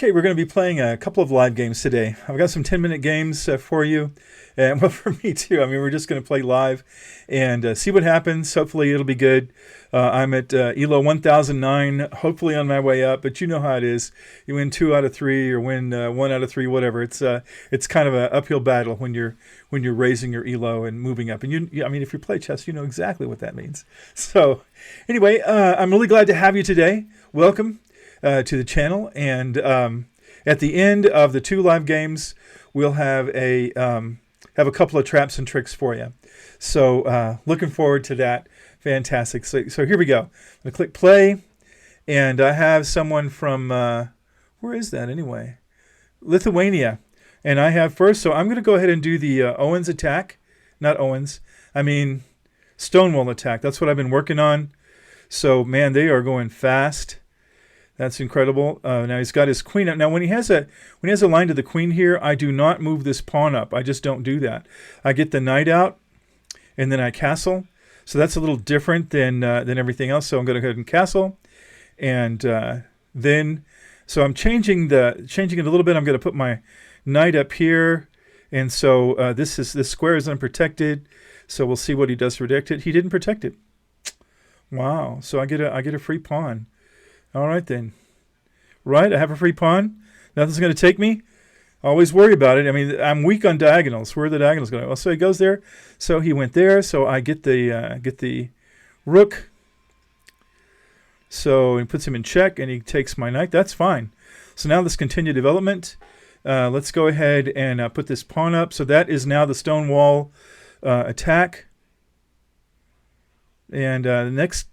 Okay, we're going to be playing a couple of live games today. I've got some 10-minute games for you, and well, for me too. I mean, we're just going to play live and see what happens. Hopefully, it'll be good. I'm at ELO 1009, hopefully on my way up, but you know how it is. You win 2 out of 3 or win 1 out of 3, whatever. It's kind of an uphill battle when you're raising your ELO and moving up. And I mean, if you play chess, you know exactly what that means. So, anyway, I'm really glad to have you today. Welcome to the channel, and at the end of the 2 live games, we'll have a couple of traps and tricks for you. So looking forward to that. Fantastic. So here we go. I'm gonna click play, and I have someone from where is that anyway? Lithuania, and I have first. So I'm going to go ahead and do the Owens attack, not Owens. I mean Stonewall attack. That's what I've been working on. So man, they are going fast. That's incredible. Now he's got his queen up. Now when he has a line to the queen here, I do not move this pawn up. I just don't do that. I get the knight out, and then I castle. So that's a little different than everything else. So I'm going to go ahead and castle, and then so I'm changing it a little bit. I'm going to put my knight up here, and so this square is unprotected. So we'll see what he does to protect it. He didn't protect it. Wow. So I get a free pawn. All right, then. Right, I have a free pawn. Nothing's going to take me. Always worry about it. I mean, I'm weak on diagonals. Where are the diagonals going? Well, so he goes there. So he went there. So I get the rook. So he puts him in check, and he takes my knight. That's fine. So now let's continue development. Let's go ahead and put this pawn up. So that is now the Stonewall attack. And the next...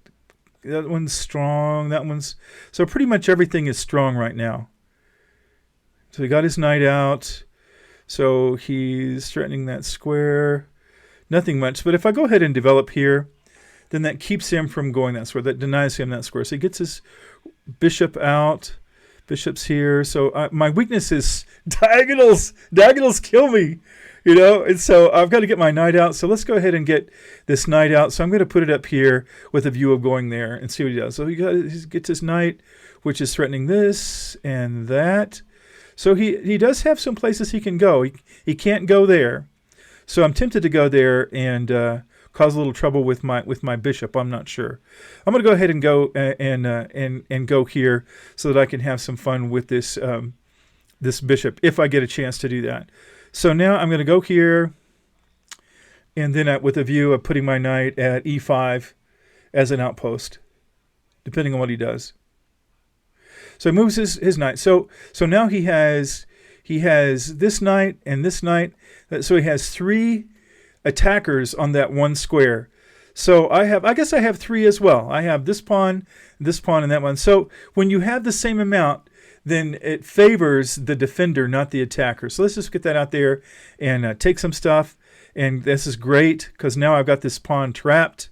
That one's strong. That one's... So pretty much everything is strong right now. So he got his knight out. So he's threatening that square. Nothing much. But if I go ahead and develop here, then that keeps him from going that square. That denies him that square. So he gets his bishop out. Bishop's here. So my weakness is diagonals. Diagonals kill me. You know, and so I've got to get my knight out. So let's go ahead and get this knight out. So I'm going to put it up here with a view of going there and see what he does. So he gets his knight, which is threatening this and that. So he does have some places he can go. He can't go there. So I'm tempted to go there and cause a little trouble with my bishop. I'm not sure. I'm going to go ahead and go and go here so that I can have some fun with this this bishop if I get a chance to do that. So now I'm going to go here, and then with a view of putting my knight at e5 as an outpost, depending on what he does. So he moves his knight. So now he has this knight and this knight. So he has 3 attackers on that one square. So I guess I have 3 as well. I have this pawn, and that one. So when you have the same amount, then it favors the defender, not the attacker. So let's just get that out there and take some stuff. And this is great because now I've got this pawn trapped.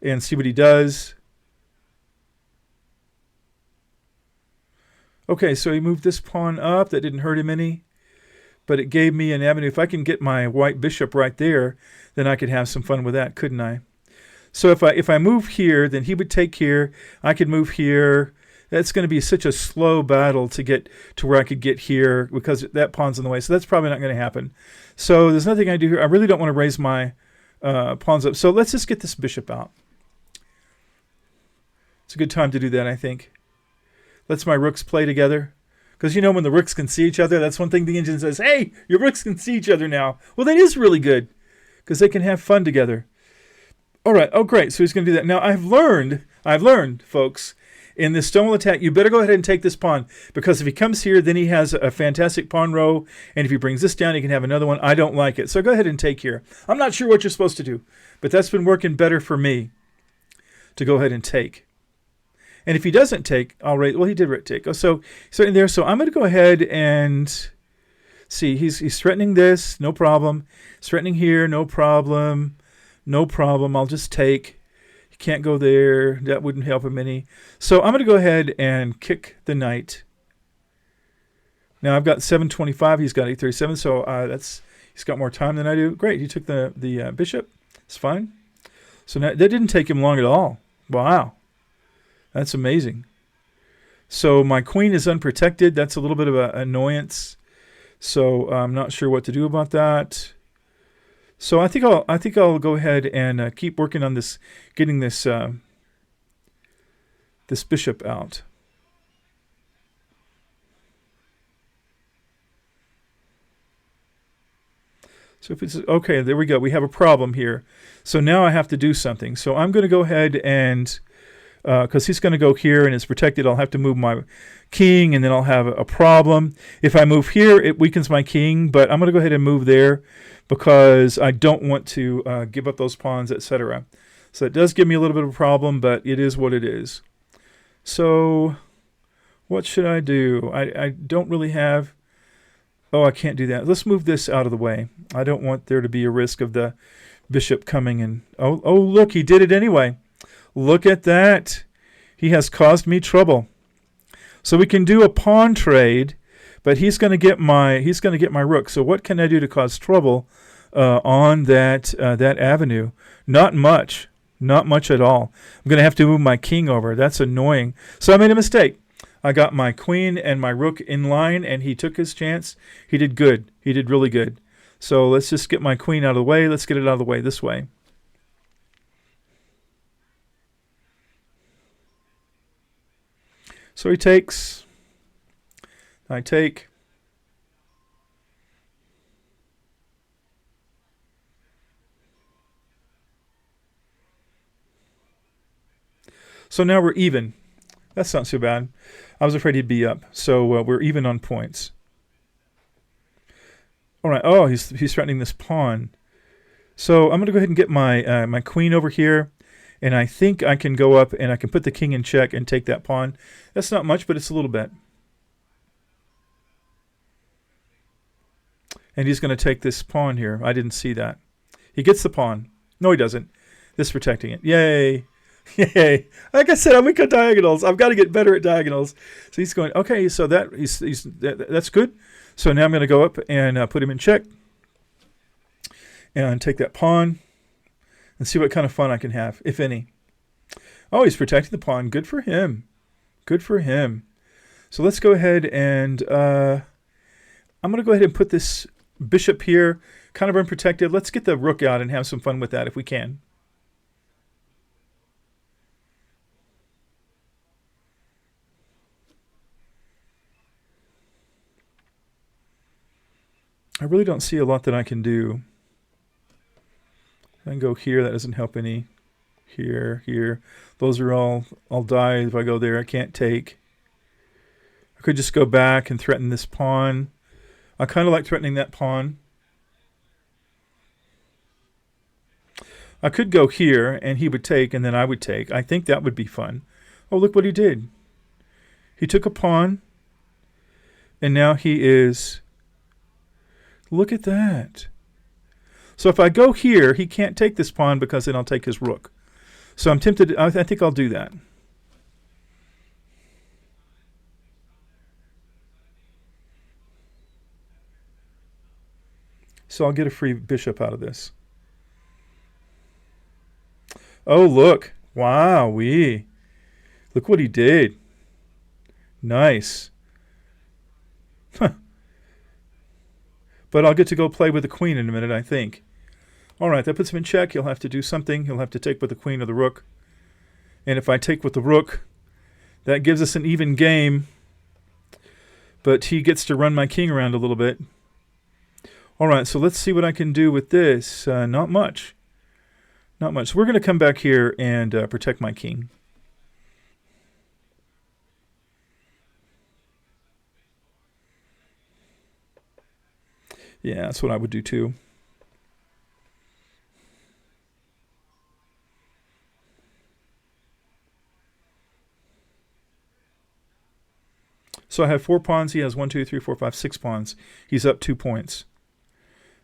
And see what he does. Okay, so he moved this pawn up. That didn't hurt him any. But it gave me an avenue. If I can get my white bishop right there, then I could have some fun with that, couldn't I? So if I move here, then he would take here. I could move here. That's going to be such a slow battle to get to where I could get here because that pawn's in the way. So that's probably not going to happen. So there's nothing I do here. I really don't want to raise my pawns up. So let's just get this bishop out. It's a good time to do that, I think. Let's my rooks play together. Because you know when the rooks can see each other, that's one thing the engine says, hey, your rooks can see each other now. Well, that is really good because they can have fun together. All right. Oh, great. So he's going to do that. Now, I've learned, folks, in this Stonewall attack, you better go ahead and take this pawn because if he comes here, then he has a fantastic pawn row. And if he brings this down, he can have another one. I don't like it. So go ahead and take here. I'm not sure what you're supposed to do, but that's been working better for me to go ahead and take. And if he doesn't take, I'll raise. Well, he did take. Oh, so in there. So I'm going to go ahead and see. He's threatening this. No problem. He's threatening here. No problem. No problem. I'll just take. He can't go there. That wouldn't help him any. So I'm going to go ahead and kick the knight. Now I've got 725. He's got 837. So he's got more time than I do. Great. He took the bishop. It's fine. So now, that didn't take him long at all. Wow. That's amazing. So my queen is unprotected. That's a little bit of an annoyance. So I'm not sure what to do about that. So I think I'll go ahead and keep working on this, getting this this bishop out. So if it's okay, there we go. We have a problem here. So now I have to do something. So I'm going to go ahead and because he's going to go here and it's protected, I'll have to move my king, and then I'll have a problem. If I move here, it weakens my king, but I'm going to go ahead and move there because I don't want to give up those pawns, etc. So it does give me a little bit of a problem, but it is what it is. So what should I do? I don't really have... Oh, I can't do that. Let's move this out of the way. I don't want there to be a risk of the bishop coming and... Oh, look, he did it anyway. Look at that. He has caused me trouble. So we can do a pawn trade, but he's going to get my rook. So what can I do to cause trouble on that avenue? Not much. Not much at all. I'm going to have to move my king over. That's annoying. So I made a mistake. I got my queen and my rook in line, and he took his chance. He did good. He did really good. So let's just get my queen out of the way. Let's get it out of the way this way. So he takes. I take. So now we're even. That's not so bad. I was afraid he'd be up. So we're even on points. All right. Oh, he's threatening this pawn. So I'm going to go ahead and get my my queen over here. And I think I can go up and I can put the king in check and take that pawn. That's not much, but it's a little bit. And he's going to take this pawn here. I didn't see that. He gets the pawn. No, he doesn't. This is protecting it. Yay. Yay. Like I said, I'm weak on diagonals. I've got to get better at diagonals. So he's going, okay, so that's good. So now I'm going to go up and put him in check. And take that pawn. And see what kind of fun I can have, if any. Oh, he's protecting the pawn. Good for him. Good for him. So let's go ahead and I'm going to go ahead and put this bishop here, kind of unprotected. Let's get the rook out and have some fun with that if we can. I really don't see a lot that I can do. I can go here. That doesn't help any. Here, here. Those are all... I'll die if I go there. I can't take. I could just go back and threaten this pawn. I kind of like threatening that pawn. I could go here, and he would take, and then I would take. I think that would be fun. Oh, look what he did. He took a pawn, and now he is... Look at that. So if I go here, he can't take this pawn because then I'll take his rook. So I'm tempted. I think I'll do that. So I'll get a free bishop out of this. Oh, look. Wow-wee. Look what he did. Nice. Huh. But I'll get to go play with the queen in a minute, I think. All right, that puts him in check. He'll have to do something. He'll have to take with the queen or the rook. And if I take with the rook, that gives us an even game. But he gets to run my king around a little bit. All right, so let's see what I can do with this. Not much. Not much. So we're going to come back here and protect my king. Yeah, that's what I would do too. So I have 4 pawns. He has 1, 2, 3, 4, 5, 6 pawns. He's up 2 points.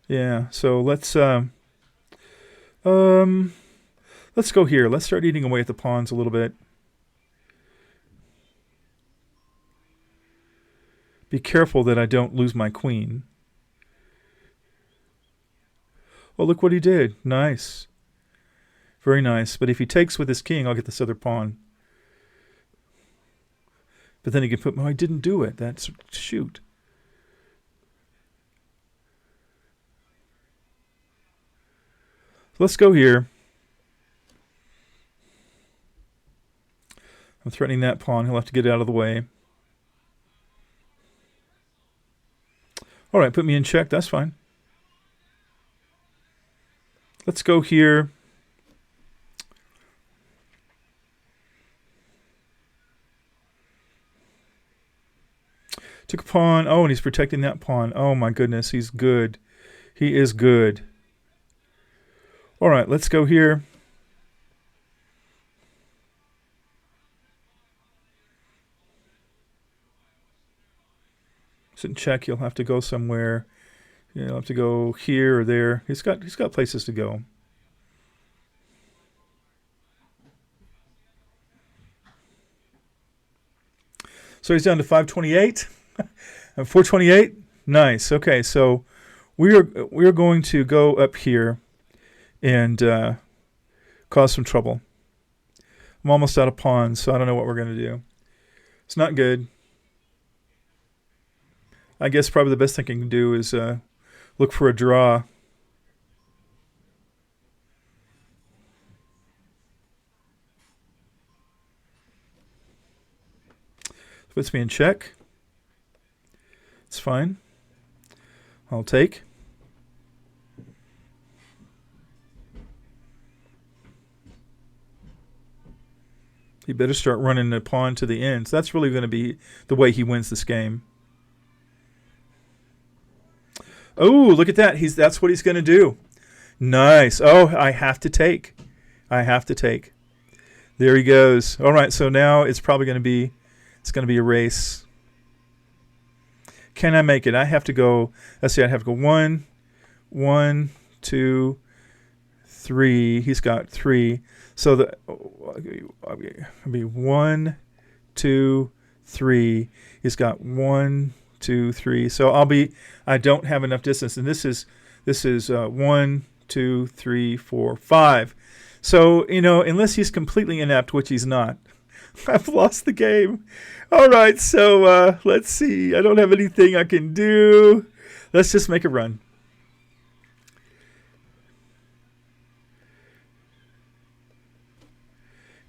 Yeah, so let's go here. Let's start eating away at the pawns a little bit. Be careful that I don't lose my queen. Oh, look what he did. Nice. Very nice. But if he takes with his king, I'll get this other pawn. But then he can put, oh, I didn't do it. That's, shoot. Let's go here. I'm threatening that pawn. He'll have to get out of the way. All right, put me in check. That's fine. Let's go here. Took a pawn. Oh, and he's protecting that pawn. Oh, my goodness. He's good. He is good. All right, let's go here. Sit in check. He'll have to go somewhere. He'll have to go here or there. He's got places to go. So he's down to 528. 428. Nice. Okay, so we're going to go up here and cause some trouble. I'm almost out of pawns, so I don't know what we're going to do. It's not good. I guess probably the best thing I can do is look for a draw. Puts me in check. It's fine. I'll take. He better start running the pawn to the end. So that's really going to be the way he wins this game. Oh, look at that. That's what he's going to do. Nice. Oh, I have to take. I have to take. There he goes. All right, so now it's probably going to be a race. Can I make it? I have to go, let's see, I'd have to go 1, 2, 3. He's got 3. So I'll be 1, 2, 3. He's got 1, 2, 3. So I don't have enough distance. And this is 1, 2, 3, 4, 5. So, unless he's completely inept, which he's not, I've lost the game. All right, so let's see. I don't have anything I can do. Let's just make a run.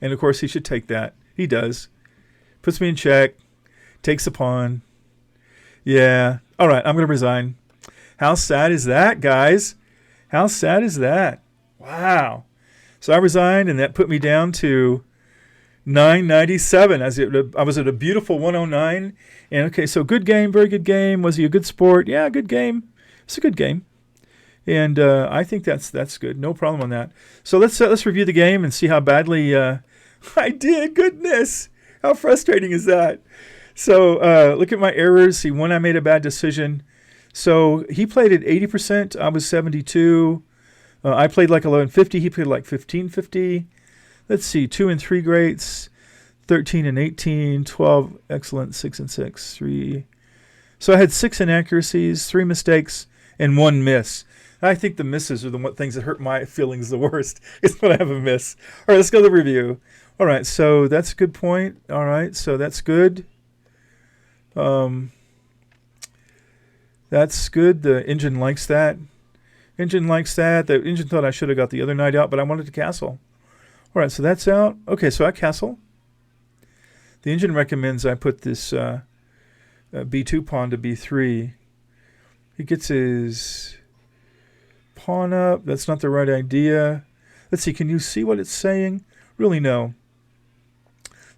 And, of course, he should take that. He does. Puts me in check. Takes the pawn. Yeah. All right, I'm going to resign. How sad is that, guys? How sad is that? Wow. So I resigned, and that put me down to 997. I was at a beautiful 109. And okay, so good game, very good game. Was he a good sport? Yeah, good game. It's a good game. And I think that's good. No problem on that. So let's review the game and see how badly I did. Goodness, how frustrating is that? So look at my errors. See, when I made a bad decision. So he played at 80%. I was 72. I played like 1150. He played like 1550. Let's see, 2 and 3 greats, 13 and 18, 12 excellent, 6 and 6, 3. So I had 6 inaccuracies, 3 mistakes, and 1 miss. I think the misses are the things that hurt my feelings the worst, is when I have a miss. All right, let's go to the review. All right, so that's a good point. All right, so that's good. That's good. The engine likes that. Engine likes that. The engine thought I should have got the other knight out, but I wanted to castle. All right, so that's out. Okay, so I castle. The engine recommends I put this b2 pawn to b3. He gets his pawn up. That's not the right idea. Let's see, can you see what it's saying? Really, no.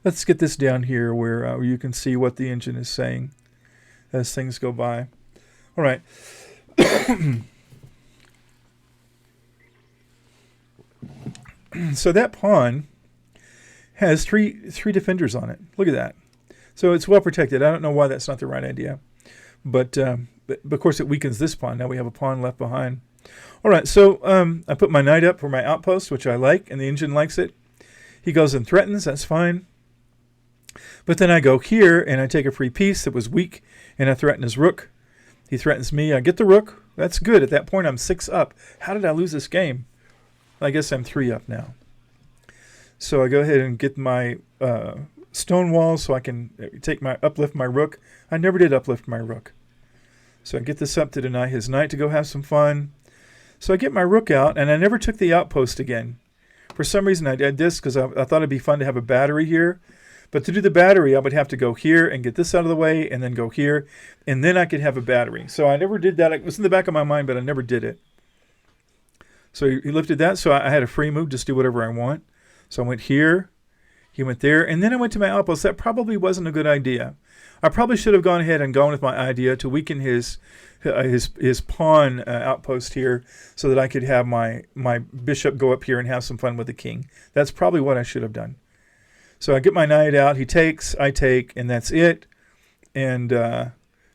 Let's get this down here where you can see what the engine is saying as things go by. All right. So that pawn has three defenders on it. Look at that. So it's well protected. I don't know why that's not the right idea. But of course it weakens this pawn. Now we have a pawn left behind. All right, so I put my knight up for my outpost, which I like, and the engine likes it. He goes and threatens. That's fine. But then I go here, and I take a free piece that was weak, and I threaten his rook. He threatens me. I get the rook. That's good. At that point, I'm 6 up. How did I lose this game? I guess I'm 3 up now. So I go ahead and get my stone walls so I can uplift my rook. I never did uplift my rook. So I get this up to deny his knight to go have some fun. So I get my rook out, and I never took the outpost again. For some reason, I did this because I thought it'd be fun to have a battery here. But to do the battery, I would have to go here and get this out of the way, and then go here, and then I could have a battery. So I never did that. It was in the back of my mind, but I never did it. So he lifted that, so I had a free move, just do whatever I want. So I went here, he went there, and then I went to my outpost. That probably wasn't a good idea. I probably should have gone ahead and gone with my idea to weaken his pawn outpost here so that I could have my bishop go up here and have some fun with the king. That's probably what I should have done. So I get my knight out, he takes, I take, and that's it. And the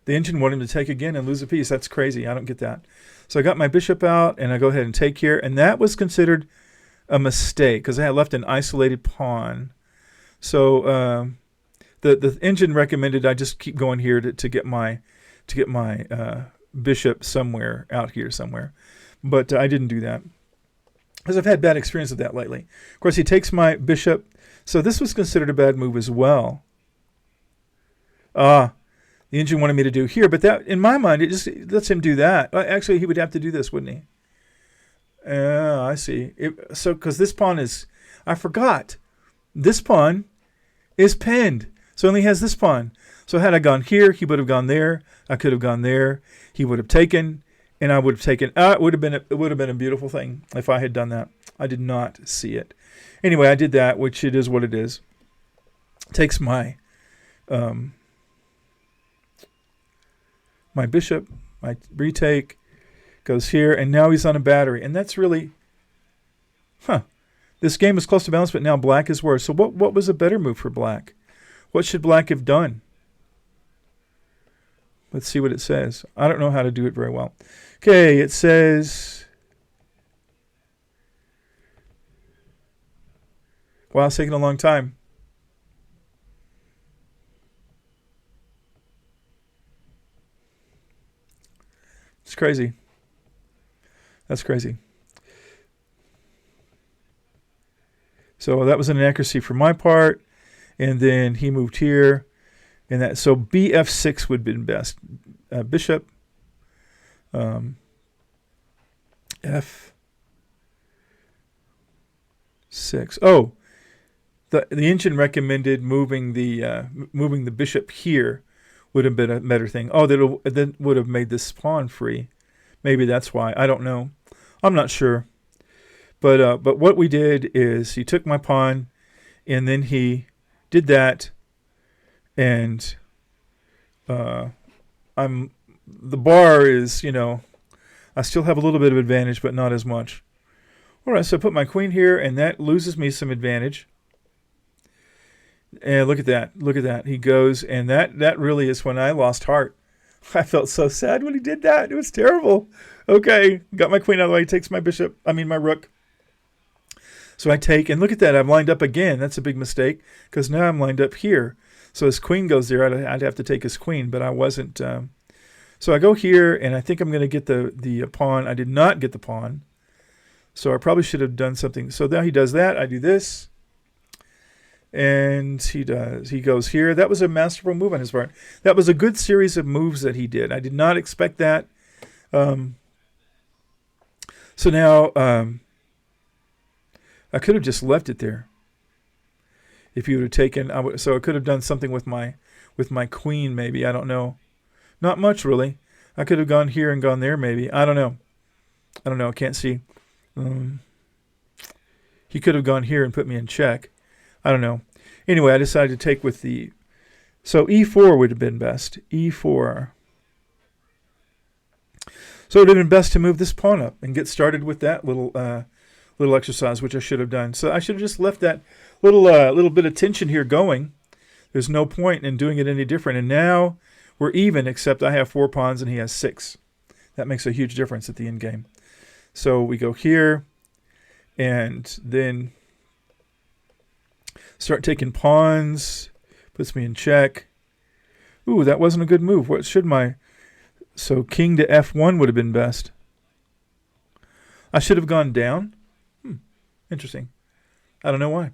engine wanted him to take again and lose a piece. That's crazy. I don't get that. So I got my bishop out, and I go ahead and take here. And that was considered a mistake because I had left an isolated pawn. So the engine recommended I just keep going here to get my bishop somewhere out here somewhere. But I didn't do that because I've had bad experience with that lately. Of course, he takes my bishop. So this was considered a bad move as well. The engine wanted me to do here, but that, in my mind, it just lets him do that. Actually, he would have to do this, wouldn't he? I see. So, because this pawn is, I forgot, this pawn is pinned. So, only has this pawn. So, had I gone here, he would have gone there. I could have gone there. He would have taken, and I would have taken. It would have been a beautiful thing if I had done that. I did not see it. Anyway, I did that, which it is what it is. Takes my my bishop, my retake, goes here, and now he's on a battery. And that's really, this game is close to balance, but now black is worse. So what was a better move for black? What should black have done? Let's see what it says. I don't know how to do it very well. Okay, it says, wow, it's taking a long time. It's crazy. That's crazy. So that was an inaccuracy for my part. And then he moved here. And that, so BF6 would have been best. Bishop. F6. Oh, the engine recommended moving the bishop here would have been a better thing. Oh, that would have made this pawn free. Maybe that's why. I don't know. I'm not sure. But what we did is he took my pawn, and then he did that, and the bar is, I still have a little bit of advantage, but not as much. All right, so I put my queen here, and that loses me some advantage. And look at that. Look at that. He goes, and that really is when I lost heart. I felt so sad when he did that. It was terrible. Okay, got my queen out of the way. He takes my my rook. So I take, and look at that. I'm lined up again. That's a big mistake, because now I'm lined up here. So his queen goes there. I'd have to take his queen, but I wasn't. So I go here, and I think I'm going to get the pawn. I did not get the pawn. So I probably should have done something. So now he does that. I do this. And he goes here. That was a masterful move on his part. That was a good series of moves that he did. I did not expect that. So now I could have just left it there. If you would have taken, so I could have done something with my queen. Maybe, I don't know. Not much really. I could have gone here and gone there. Maybe, I don't know. I can't see. He could have gone here and put me in check. I don't know. Anyway, I decided to take with so E4 would have been best. E4. So it would have been best to move this pawn up and get started with that little exercise, which I should have done. So I should have just left that little bit of tension here going. There's no point in doing it any different. And now we're even, except I have 4 pawns and he has 6. That makes a huge difference at the end game. So we go here, and then start taking pawns. Puts me in check. Ooh, that wasn't a good move. What should so king to F1 would have been best. I should have gone down. Interesting. I don't know why.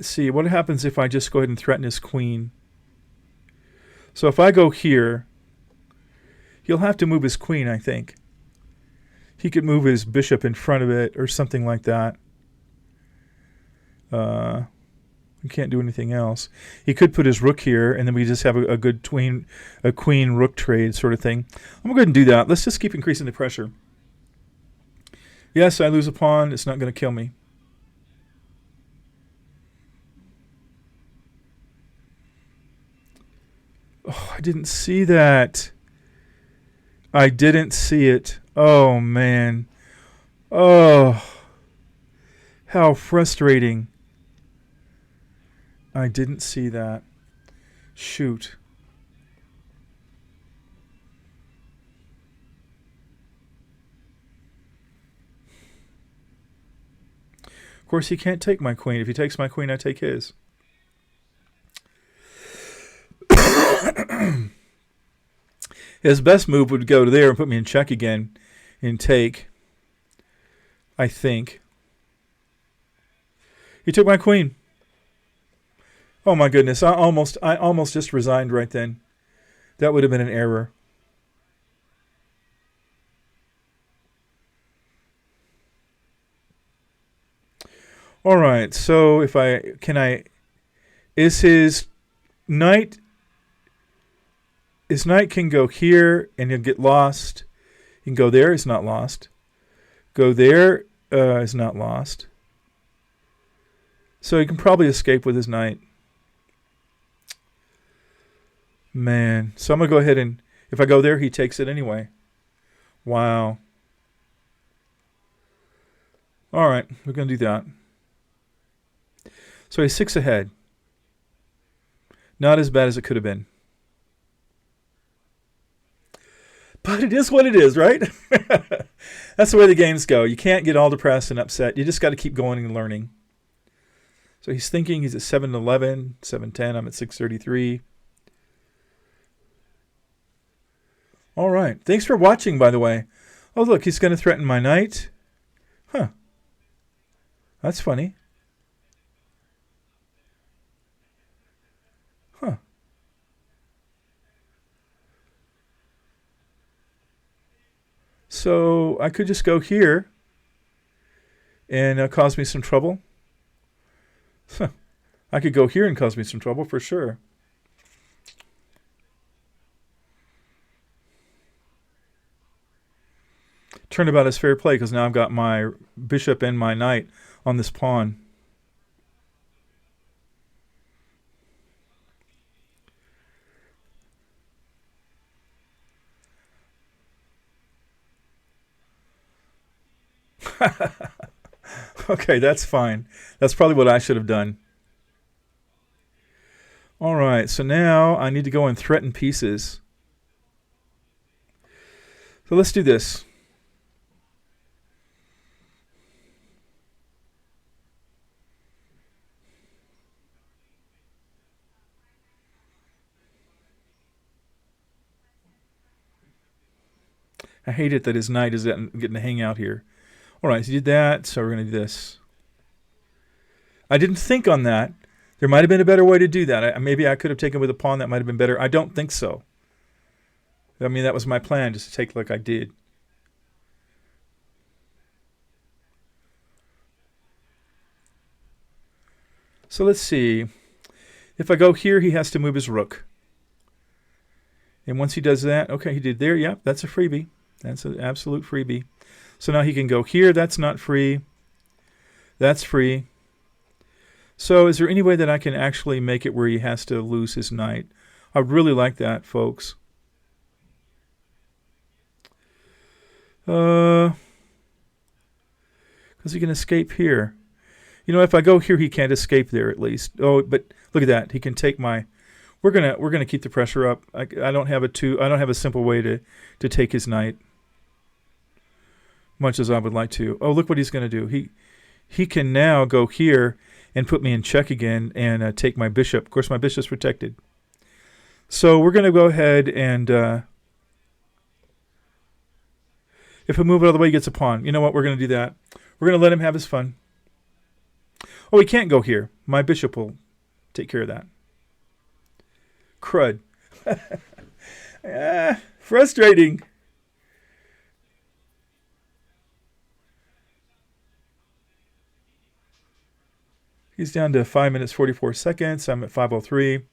see, what happens if I just go ahead and threaten his queen? So if I go here, he'll have to move his queen, I think. He could move his bishop in front of it or something like that. He can't do anything else. He could put his rook here, and then we just have a good queen-rook trade sort of thing. I'm going to go ahead and do that. Let's just keep increasing the pressure. Yes, I lose a pawn. It's not going to kill me. Oh, I didn't see that. I didn't see it. Oh, man. Oh, how frustrating. I didn't see that. Shoot. Of course, he can't take my queen. If he takes my queen, I take his. His best move would go to there and put me in check again and take, I think. He took my queen. Oh my goodness, I almost just resigned right then. That would have been an error. All right, so if is his knight can go here and he'll get lost. He can go there, it's not lost. Go there, is not lost. So he can probably escape with his knight. Man, so I'm going to go ahead and, if I go there, he takes it anyway. Wow. All right, we're going to do that. So he's 6 ahead. Not as bad as it could have been. But it is what it is, right? That's the way the games go. You can't get all depressed and upset. You just got to keep going and learning. So he's thinking he's at 7-11, 7-10. I'm at 6-33. All right. Thanks for watching, by the way. Oh, look, he's going to threaten my knight. Huh. That's funny. Huh. So I could just go here and cause me some trouble. Huh. I could go here and cause me some trouble for sure. Turnabout is fair play because now I've got my bishop and my knight on this pawn. Okay, that's fine. That's probably what I should have done. All right, so now I need to go and threaten pieces. So let's do this. I hate it that his knight is getting to hang out here. All right, so he did that, so we're going to do this. I didn't think on that. There might have been a better way to do that. Maybe I could have taken with a pawn. That might have been better. I don't think so. I mean, that was my plan, just to take like I did. So let's see. If I go here, he has to move his rook. And once he does that, okay, he did there. Yep, that's a freebie. That's an absolute freebie. So now he can go here. That's not free. That's free. So is there any way that I can actually make it where he has to lose his knight? I would really like that, folks. Because he can escape here. You know, if I go here, he can't escape there at least. Oh, but look at that. He can take my... We're gonna keep the pressure up. I don't have a simple way to take his knight. Much as I would like to. Oh, look what he's going to do. He can now go here and put me in check again and take my bishop. Of course, my bishop's protected. So we're going to go ahead and if I move it out of the way, he gets a pawn. You know what? We're going to do that. We're going to let him have his fun. Oh, he can't go here. My bishop will take care of that. Crud. Frustrating. He's down to 5 minutes 44 seconds. I'm at 5:03.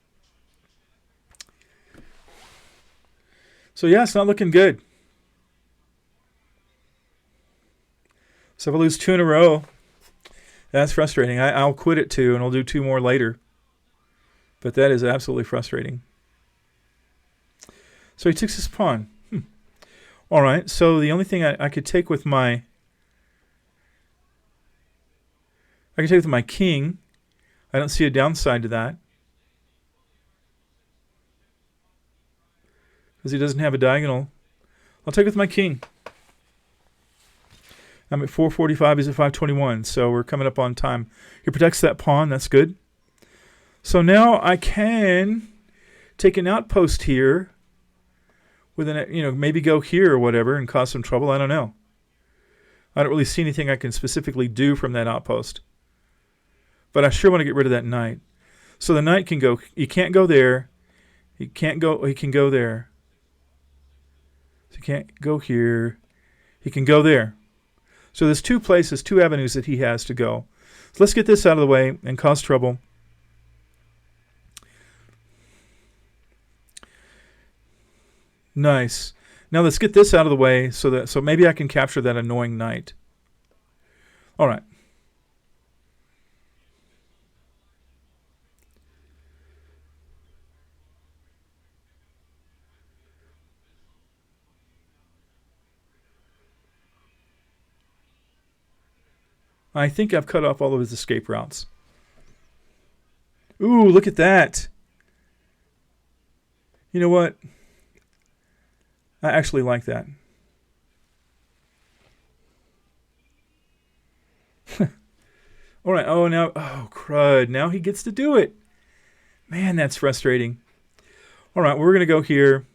So yeah, it's not looking good. So if I lose 2 in a row, that's frustrating. I'll quit at 2 and I'll do 2 more later. But that is absolutely frustrating. So he takes his pawn. All right, so the only thing I could take with my king. I don't see a downside to that. Because he doesn't have a diagonal. I'll take it with my king. I'm at 4:45. He's at 5:21. So we're coming up on time. He protects that pawn. That's good. So now I can take an outpost here with an, maybe go here or whatever and cause some trouble. I don't know. I don't really see anything I can specifically do from that outpost. But I sure want to get rid of that knight. So the knight can go. He can't go there. He can't go. He can go there. So he can't go here. He can go there. So there's 2 places, 2 avenues that he has to go. So let's get this out of the way and cause trouble. Nice. Now let's get this out of the way so maybe I can capture that annoying knight. All right. I think I've cut off all of his escape routes. Ooh, look at that. You know what? I actually like that. All right. Oh, crud. Now he gets to do it. Man, that's frustrating. All right, we're going to go here.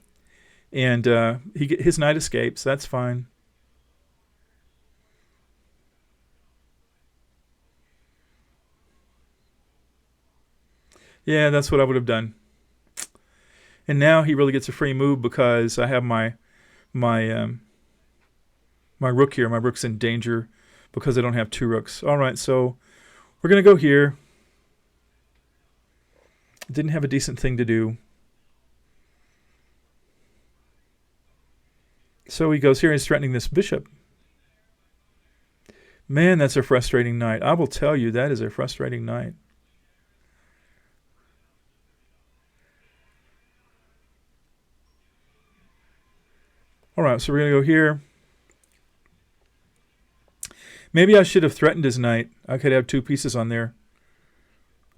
And his knight escapes. That's fine. Yeah, that's what I would have done. And now he really gets a free move because I have my rook here. My rook's in danger because I don't have 2 rooks. All right, so we're going to go here. Didn't have a decent thing to do. So he goes here and he's threatening this bishop. Man, that's a frustrating knight. I will tell you, that is a frustrating knight. All right, so we're going to go here. Maybe I should have threatened his knight. I could have 2 pieces on there.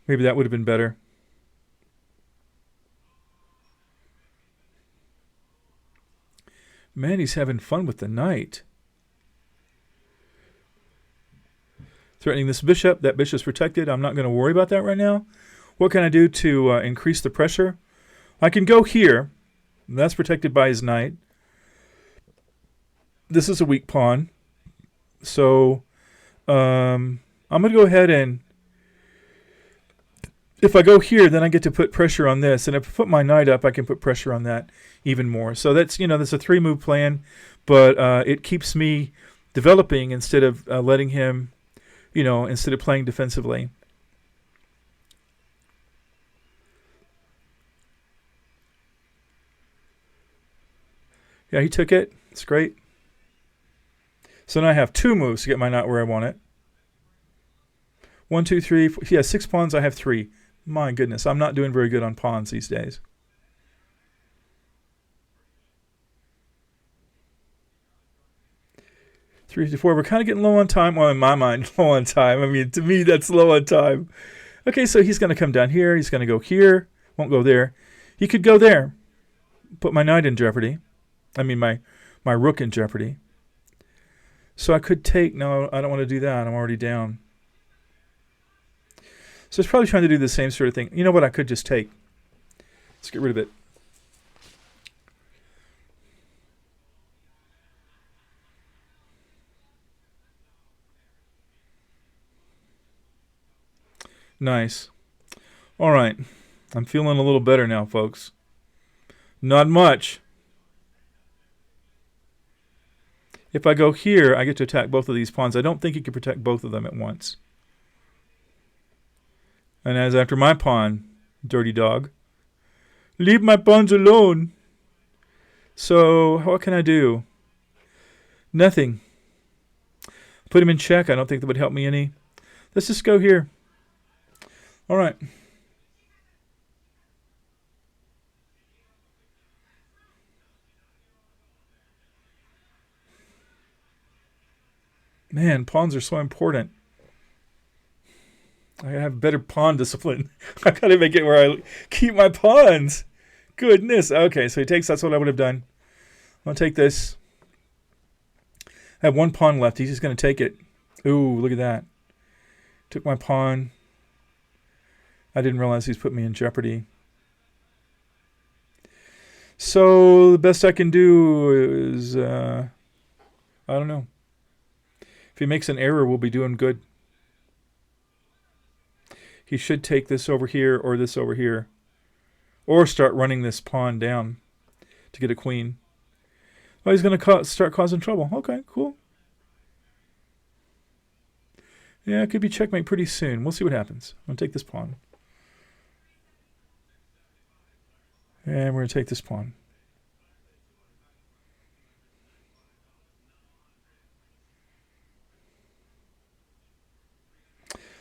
Maybe that would have been better. Man, he's having fun with the knight. Threatening this bishop. That bishop's protected. I'm not going to worry about that right now. What can I do to increase the pressure? I can go here. That's protected by his knight. This is a weak pawn. So I'm going to go ahead and if I go here, then I get to put pressure on this. And if I put my knight up, I can put pressure on that even more. So that's, that's a 3-move plan, but it keeps me developing instead of letting him, instead of playing defensively. Yeah, he took it. It's great. So now I have 2 moves to get my knight where I want it. 1, 2, 3, 4. Yeah, 6 pawns. I have 3. My goodness, I'm not doing very good on pawns these days. 3 to 4. We're kind of getting low on time. Well, in my mind, low on time. I mean, to me, that's low on time. Okay, so he's going to come down here. He's going to go here. Won't go there. He could go there. Put my knight in jeopardy. I mean, my rook in jeopardy. So I could take... No, I don't want to do that. I'm already down. So it's probably trying to do the same sort of thing. You know what? I could just take. Let's get rid of it. Nice. All right. I'm feeling a little better now, folks. Not much. If I go here, I get to attack both of these pawns. I don't think you can protect both of them at once. And as after my pawn, dirty dog. Leave my pawns alone. So, what can I do? Nothing. Put him in check. I don't think that would help me any. Let's just go here. All right. Man, pawns are so important. I gotta have better pawn discipline. I gotta make it where I keep my pawns. Goodness. Okay, so he takes. That's what I would have done. I'll take this. I have one pawn left. He's just gonna take it. Ooh, look at that. Took my pawn. I didn't realize he's put me in jeopardy. So the best I can do is, I don't know. If he makes an error, we'll be doing good. He should take this over here or this over here. Or start running this pawn down to get a queen. Oh, he's going to start causing trouble. Okay, cool. Yeah, it could be checkmate pretty soon. We'll see what happens. I'm going to take this pawn. And we're going to take this pawn.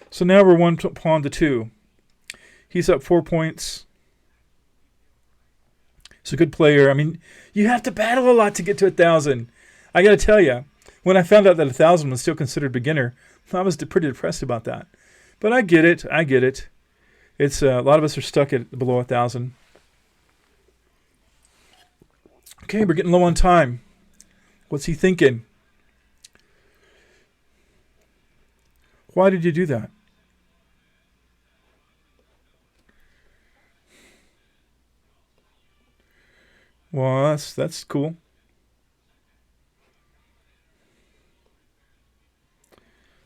So now we're one pawn to two. He's up 4 points. He's a good player. I mean, you have to battle a lot to get to 1,000. I got to tell you, when I found out that 1,000 was still considered beginner, I was pretty depressed about that. But I get it. I get it. It's a lot of us are stuck at below 1,000. Okay, we're getting low on time. What's he thinking? Why did you do that? Well, that's cool.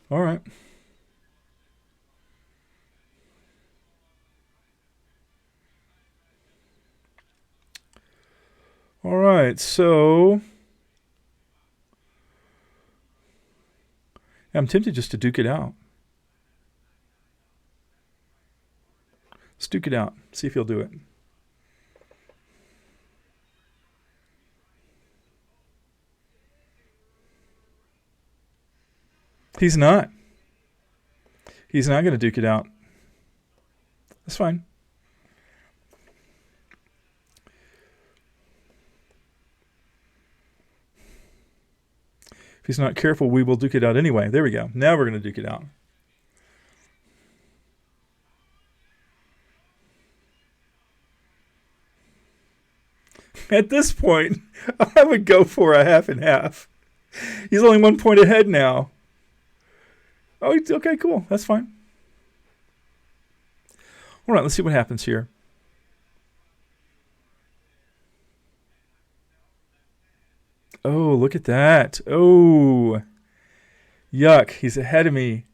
All right. All right, so I'm tempted just to duke it out. Let's duke it out. See if he'll do it. He's not. He's not going to duke it out. That's fine. If he's not careful, we will duke it out anyway. There we go. Now we're going to duke it out. At this point, I would go for a half and half. He's only 1 point ahead now. Oh, okay, cool. That's fine. All right, let's see what happens here. Oh, look at that. Oh, yuck. He's ahead of me.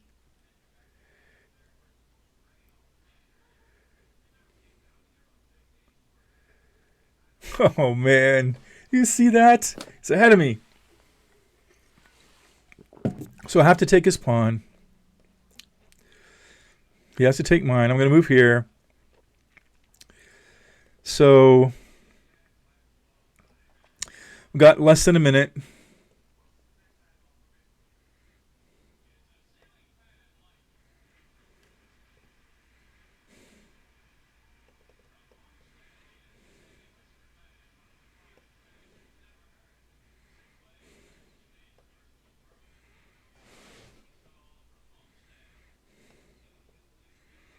Oh, man. You see that? He's ahead of me. So I have to take his pawn. He has to take mine. I'm going to move here. So we've got less than a minute.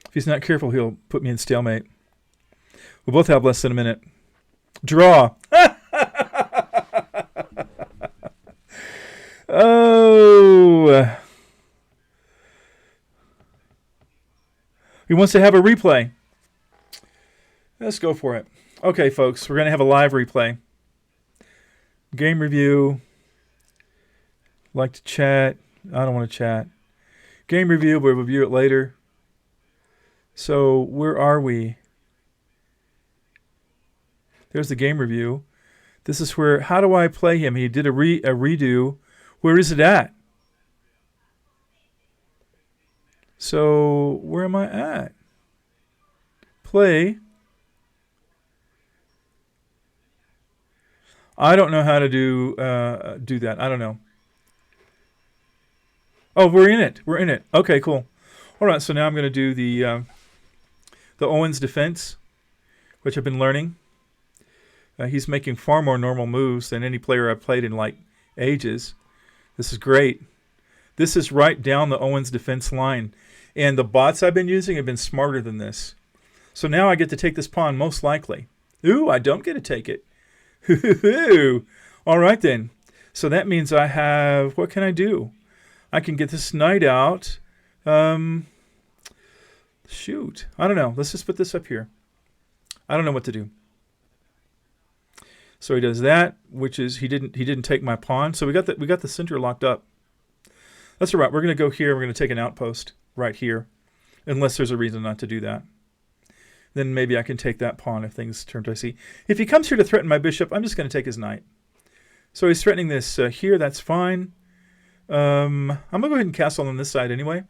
If he's not careful, he'll put me in stalemate. We'll both have less than a minute. Draw. Oh. He wants to have a replay. Let's go for it. Okay, folks, we're going to have a live replay. Game review. Like to chat. I don't want to chat. Game review, we'll review it later. So where are we? There's the game review. This is where, how do I play him? He did a redo. Where is it at? So where am I at? Play. I don't know how to do that. I don't know. Oh, we're in it. We're in it. Okay, cool. All right, so now I'm going to do the Owens defense, which I've been learning. He's making far more normal moves than any player I've played in like ages. This is great. This is right down the Owens defense line. And the bots I've been using have been smarter than this. So now I get to take this pawn most likely. Ooh, I don't get to take it. All right then. So that means I have, what can I do? I can get this knight out. Shoot. I don't know. Let's just put this up here. I don't know what to do. So he does that, which is he didn't take my pawn. So we got the center locked up. That's all right. We're going to go here. We're going to take an outpost right here, unless there's a reason not to do that. Then maybe I can take that pawn if things turn dicey. If he comes here to threaten my bishop, I'm just going to take his knight. So he's threatening this here. That's fine. I'm going to go ahead and castle on this side anyway.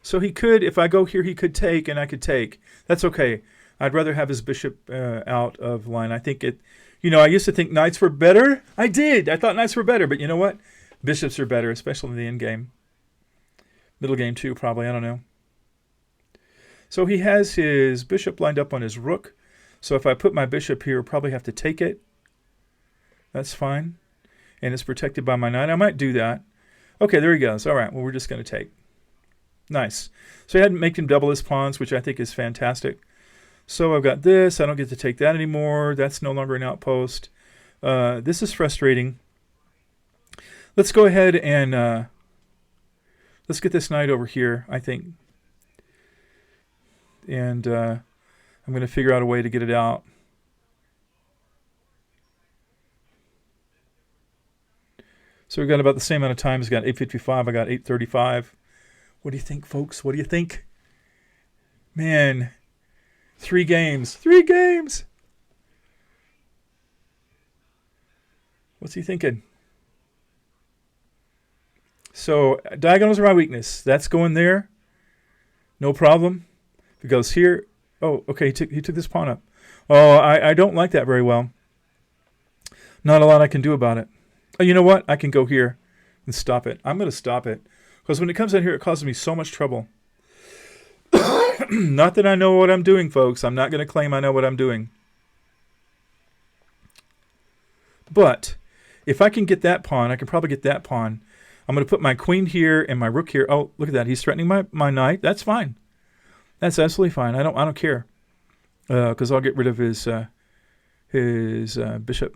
So he could, if I go here, he could take, and I could take. That's okay. I'd rather have his bishop out of line. I think it, I used to think knights were better. I did. I thought knights were better, but you know what? Bishops are better, especially in the end game. Middle game too, probably. I don't know. So he has his bishop lined up on his rook. So if I put my bishop here, I'll probably have to take it. That's fine. And it's protected by my knight. I might do that. Okay, there he goes. All right, well, we're just going to take. Nice. So I had to make him double his pawns, which I think is fantastic. So I've got this. I don't get to take that anymore. That's no longer an outpost. This is frustrating. Let's go ahead and let's get this knight over here, I think. And I'm going to figure out a way to get it out. So we've got about the same amount of time. He's got 8:55. I got 8:35. What do you think, folks? What do you think? Man, 3 games. 3 games. What's he thinking? So diagonals are my weakness. That's going there. No problem. If it goes here. Oh, okay. He took this pawn up. Oh, I don't like that very well. Not a lot I can do about it. Oh, you know what? I can go here and stop it. I'm going to stop it. Because when it comes in here, it causes me so much trouble. Not that I know what I'm doing, folks. I'm not going to claim I know what I'm doing. But if I can get that pawn, I can probably get that pawn. I'm going to put my queen here and my rook here. Oh, look at that. He's threatening my knight. That's fine. That's absolutely fine. I don't care. Because I'll get rid of his bishop.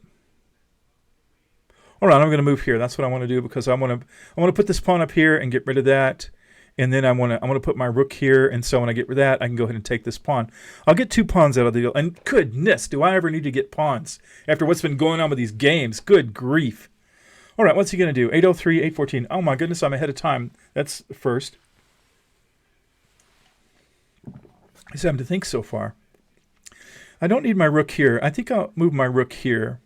All right, I'm going to move here. That's what I want to do because I want to put this pawn up here and get rid of that. And then I want to put my rook here. And so when I get rid of that, I can go ahead and take this pawn. I'll get 2 pawns out of the deal. And goodness, do I ever need to get pawns after what's been going on with these games? Good grief. All right, what's he going to do? 8:03, 8:14. Oh, my goodness, I'm ahead of time. That's first. I just have to think so far. I don't need my rook here. I think I'll move my rook here.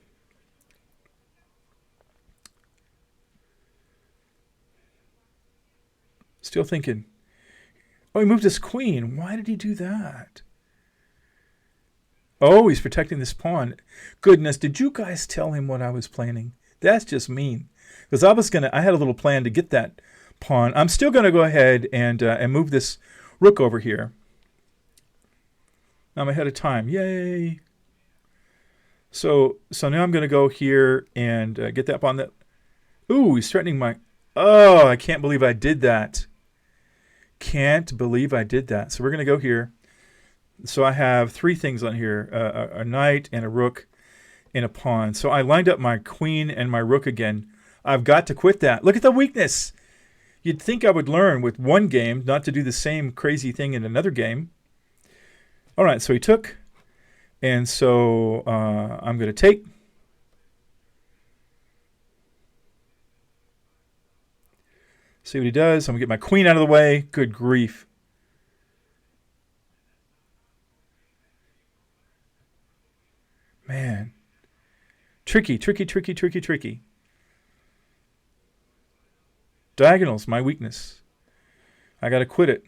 Still thinking. Oh, he moved his queen. Why did he do that? Oh, he's protecting this pawn. Goodness, did you guys tell him what I was planning? That's just mean. Because I had a little plan to get that pawn. I'm still going to go ahead and move this rook over here. I'm ahead of time. Yay. So now I'm going to go here and get that pawn. Ooh, he's threatening my... Oh, I can't believe I did that. Can't believe I did that. So we're going to go here. So I have 3 things on here. A knight and a rook and a pawn. So I lined up my queen and my rook again. I've got to quit that. Look at the weakness. You'd think I would learn with one game not to do the same crazy thing in another game. All right, so he took. And so I'm going to take. See what he does. I'm going to get my queen out of the way. Good grief. Man. Tricky, tricky, tricky, tricky, tricky. Diagonals, my weakness. I got to quit it.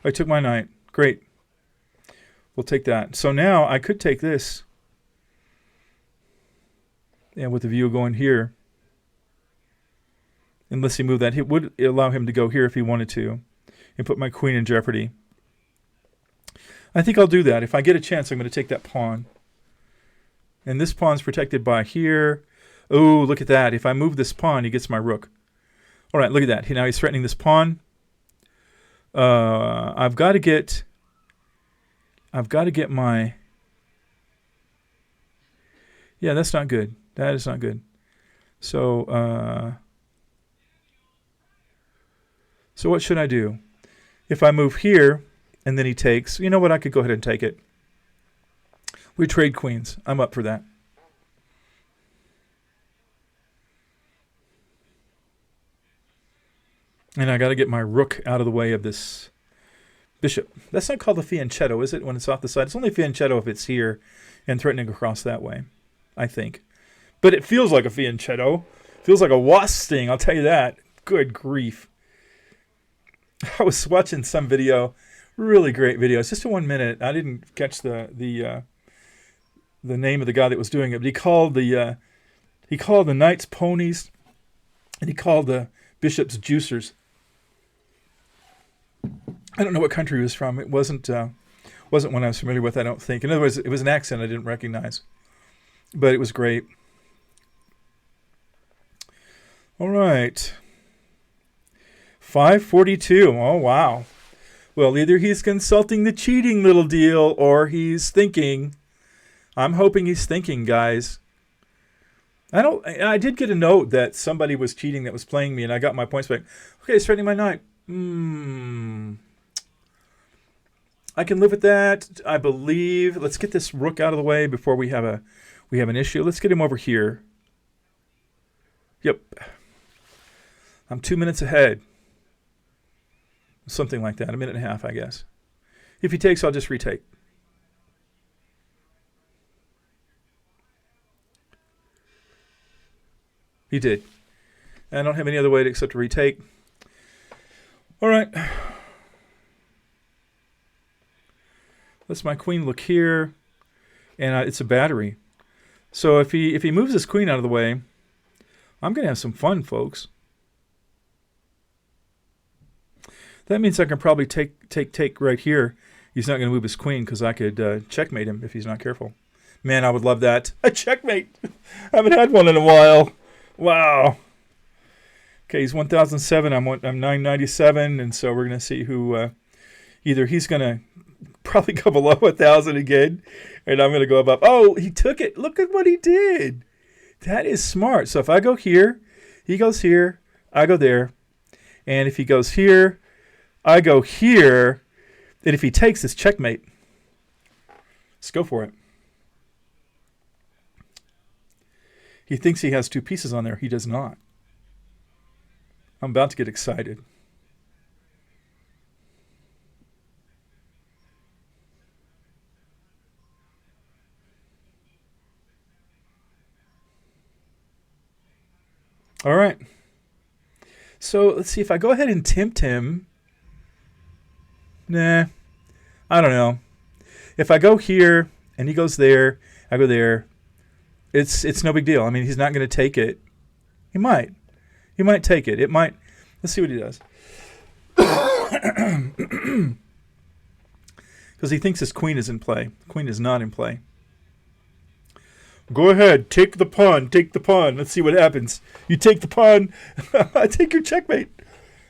I took my knight. Great. We'll take that. So now I could take this. And with the view going here. Unless he moved that. It would allow him to go here if he wanted to. And put my queen in jeopardy. I think I'll do that. If I get a chance, I'm going to take that pawn. And this pawn's protected by here. Oh, look at that. If I move this pawn, he gets my rook. All right, look at that. Now he's threatening this pawn. I've got to get my... Yeah, that's not good. That is not good. So, so what should I do? If I move here, and then he takes... You know what? I could go ahead and take it. We trade queens. I'm up for that. And I got to get my rook out of the way of this bishop. That's not called a fianchetto, is it, when it's off the side? It's only fianchetto if it's here and threatening across that way, I think. But it feels like a fianchetto. It feels like a wasp sting, I'll tell you that. Good grief. I was watching some video, really great video. It's just a 1 minute. I didn't catch the name of the guy that was doing it, but he called the knights ponies, and he called the bishops juicers. I don't know what country he was from. It wasn't one I was familiar with, I don't think. In other words, it was an accent I didn't recognize. But it was great. All right. 542. Oh, wow. Well, either he's consulting the cheating little deal or he's thinking. I'm hoping he's thinking, guys. I did get a note that somebody was cheating that was playing me, and I got my points back. Okay, it's threatening my knight. I can live with that, I believe. Let's get this rook out of the way before we have an issue. Let's get him over here. Yep. I'm 2 minutes ahead. Something like that. A minute and a half, I guess. If he takes, I'll just retake. He did. I don't have any other way except to retake. All right. Let's my queen look here. And it's a battery. So if he moves his queen out of the way, I'm going to have some fun, folks. That means I can probably take right here. He's not going to move his queen because I could checkmate him if he's not careful. Man, I would love that. A checkmate. I haven't had one in a while. Wow. Okay, he's 1,007. I'm 997, and so we're going to see who. Either he's going to probably go below 1,000 again, and I'm going to go above. Oh, he took it. Look at what he did. That is smart. So if I go here, he goes here, I go there, and if he goes here, I go here, and if he takes, it's checkmate. Let's go for it. He thinks he has two pieces on there. He does not. I'm about to get excited. All right. So let's see if I go ahead and tempt him. Nah, I don't know. If I go here and he goes there, I go there. It's no big deal. I mean, he's not going to take it. He might. He might take it. It might. Let's see what he does. Because he thinks his queen is in play. Queen is not in play. Go ahead. Take the pawn. Take the pawn. Let's see what happens. You take the pawn. I take your checkmate.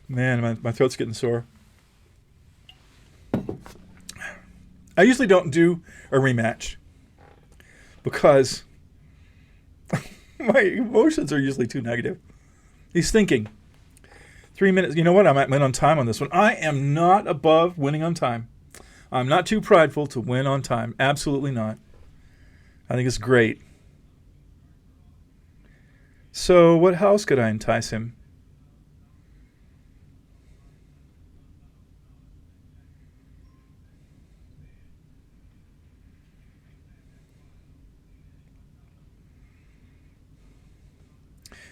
Man, my throat's getting sore. I usually don't do a rematch because my emotions are usually too negative. He's thinking. 3 minutes. You know what? I might win on time on this one. I am not above winning on time. I'm not too prideful to win on time. Absolutely not. I think it's great. So what house could I entice him?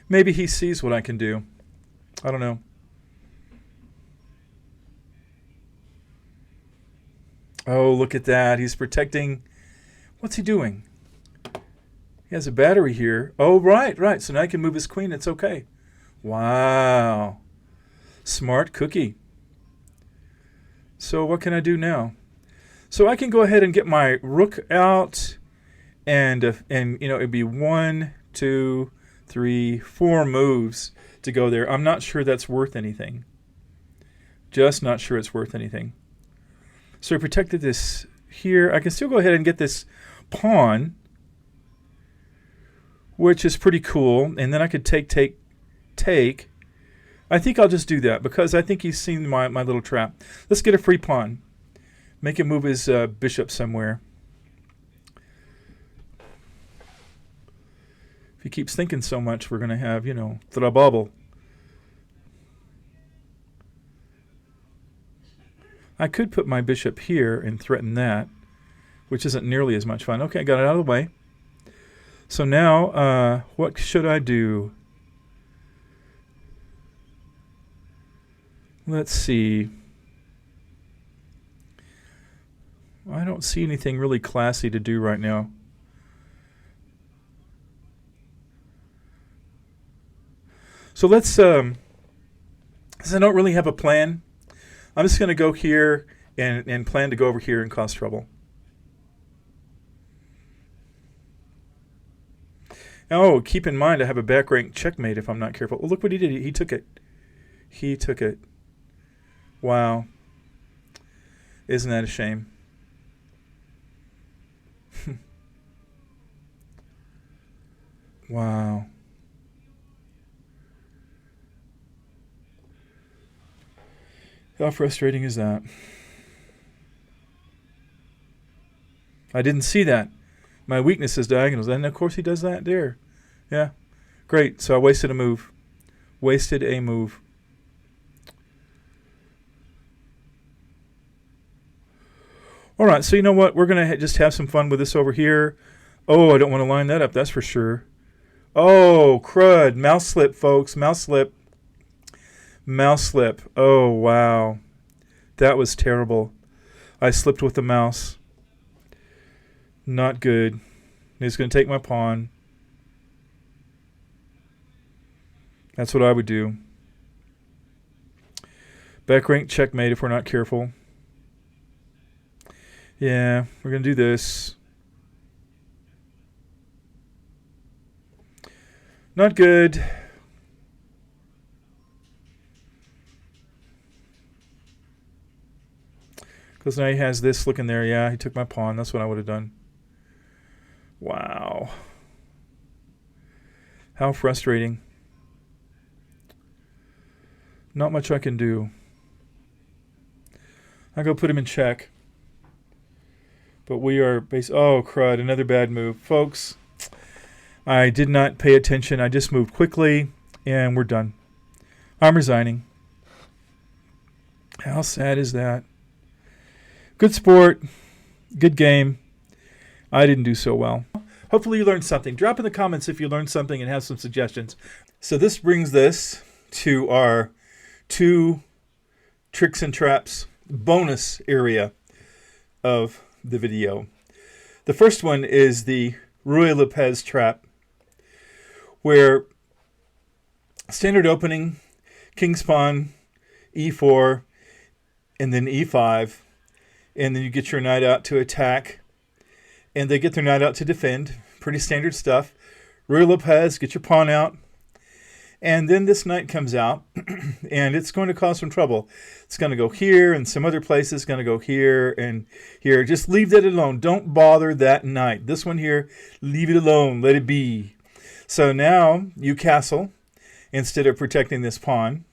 Maybe he sees what I can do. I don't know. Oh, look at that. He's protecting. What's he doing? He has a battery here. Oh, right. So now I can move his queen. It's okay. Wow. Smart cookie. So what can I do now? So I can go ahead and get my rook out, and it'd be 1, 2, 3, 4 moves to go there. I'm not sure that's worth anything. Just not sure it's worth anything. So I protected this here. I can still go ahead and get this pawn, which is pretty cool. And then I could take. I think I'll just do that because I think he's seen my little trap. Let's get a free pawn. Make him move his bishop somewhere. If he keeps thinking so much, we're going to have, trouble. I could put my bishop here and threaten that, which isn't nearly as much fun. Okay, I got it out of the way. So now, what should I do? Let's see. I don't see anything really classy to do right now. So let's, since I don't really have a plan, I'm just going to go here and plan to go over here and cause trouble. Oh, keep in mind I have a back rank checkmate if I'm not careful. Oh, look what he did. He took it. He took it. Wow. Isn't that a shame? Wow. How frustrating is that? I didn't see that. My weakness is diagonals. And of course he does that there. Yeah. Great. So I wasted a move. Wasted a move. All right. So you know what? We're going to just have some fun with this over here. Oh, I don't want to line that up. That's for sure. Oh, crud. Mouse slip, folks. Mouse slip. Mouse slip. Oh, wow. That was terrible. I slipped with the mouse. Not good. He's going to take my pawn. That's what I would do. Back rank checkmate if we're not careful. Yeah, we're going to do this. Not good. Because now he has this looking there. Yeah, he took my pawn. That's what I would have done. Wow. How frustrating. Not much I can do. I go put him in check. But we are oh, crud. Another bad move. Folks, I did not pay attention. I just moved quickly, and we're done. I'm resigning. How sad is that? Good sport. Good game. I didn't do so well. Hopefully you learned something. Drop in the comments if you learned something and have some suggestions. So this brings us to our 2 tricks and traps bonus area of the video. The first one is the Ruy Lopez trap, where standard opening, king's pawn, e4, and then e5, and then you get your knight out to attack, and they get their knight out to defend. Pretty standard stuff. Ruy Lopez, get your pawn out, and then this knight comes out, and it's going to cause some trouble. It's going to go here and some other places, going to go here and here. Just leave that alone. Don't bother that knight. This one here, leave it alone. Let it be. So now you castle instead of protecting this pawn,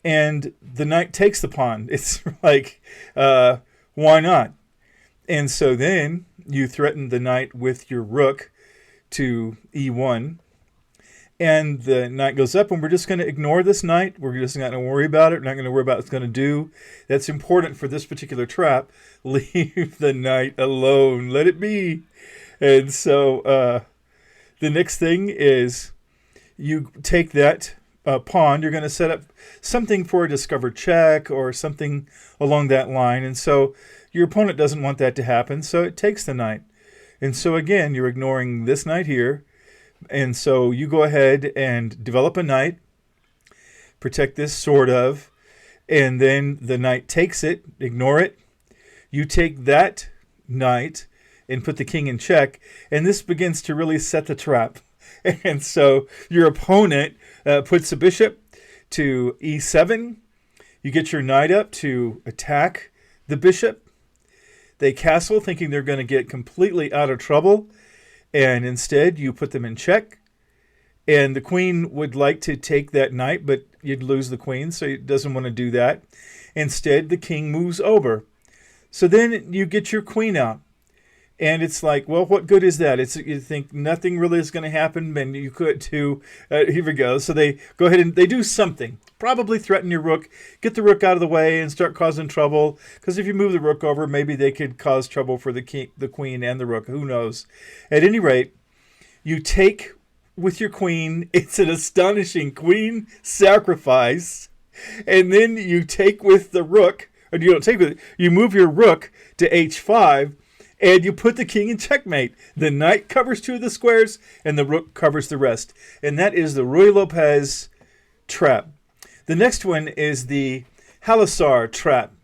and the knight takes the pawn. It's like, why not? And so then you threaten the knight with your rook to e1. And the knight goes up, and we're just going to ignore this knight. We're just not going to worry about it. We're not going to worry about what it's going to do. That's important for this particular trap. Leave the knight alone. Let it be. And so the next thing is you take that pawn, you're going to set up something for a discovered check or something along that line. And so your opponent doesn't want that to happen, so it takes the knight. And so again, you're ignoring this knight here. And so you go ahead and develop a knight, protect this sort of, and then the knight takes it, ignore it. You take that knight and put the king in check, and this begins to really set the trap. And so your opponent puts a bishop to e7. You get your knight up to attack the bishop. They castle, thinking they're going to get completely out of trouble, and instead you put them in check. And the queen would like to take that knight, but you'd lose the queen, so it doesn't want to do that. Instead, the king moves over. So then you get your queen out. And it's like, well, what good is that? You think nothing really is going to happen, and you could too. Here we go. So they go ahead and they do something. Probably threaten your rook, get the rook out of the way, and start causing trouble. Because if you move the rook over, maybe they could cause trouble for the queen, and the rook. Who knows? At any rate, you take with your queen. It's an astonishing queen sacrifice, and then you take with the rook. Or you don't take with it. You move your rook to h5. And you put the king in checkmate. The knight covers 2 of the squares, and the rook covers the rest. And that is the Ruy Lopez trap. The next one is the Halisar trap,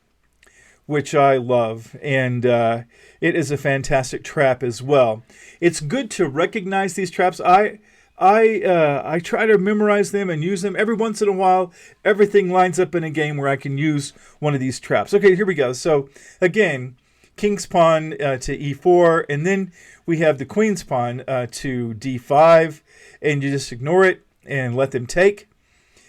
which I love. And it is a fantastic trap as well. It's good to recognize these traps. I try to memorize them and use them. Every once in a while, everything lines up in a game where I can use one of these traps. Okay, here we go. So, again, king's pawn to e4, and then we have the queen's pawn to d5, and you just ignore it and let them take,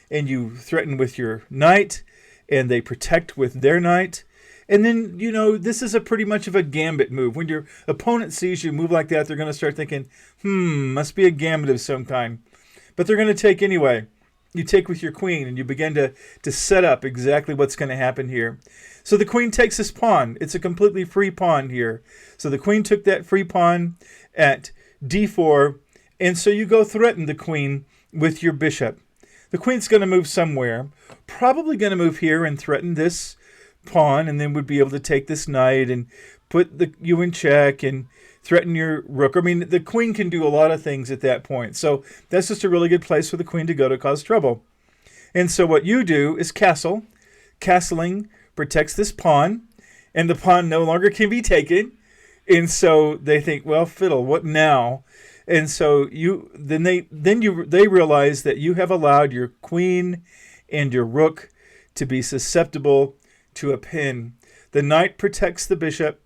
and you threaten with your knight, and they protect with their knight. And then, this is a pretty much of a gambit move. When your opponent sees you move like that, they're going to start thinking, must be a gambit of some kind. But they're going to take anyway. You take with your queen, and you begin to set up exactly what's going to happen here. So the queen takes this pawn. It's a completely free pawn here. So the queen took that free pawn at d4, and so you go threaten the queen with your bishop. The queen's going to move somewhere, probably going to move here and threaten this pawn, and then would be able to take this knight and put you in check and threaten your rook. I mean, the queen can do a lot of things at that point. So that's just a really good place for the queen to go to cause trouble. And so what you do is castle. Castling protects this pawn, and the pawn no longer can be taken. And so they think, well, fiddle, what now? And so they realize that you have allowed your queen and your rook to be susceptible to a pin. The knight protects the bishop.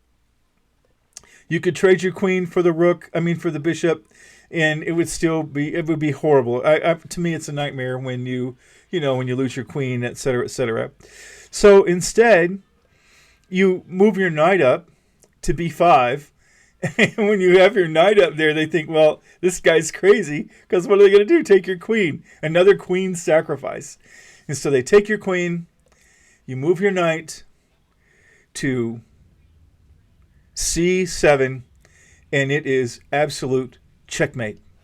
You could trade your queen for the bishop, and it would be horrible. To me, it's a nightmare when you lose your queen, etc., etc. So instead, you move your knight up to b5. And when you have your knight up there, they think, well, this guy's crazy, because what are they going to do? Take your queen. Another queen sacrifice. And so they take your queen, you move your knight to c7, and it is absolute checkmate.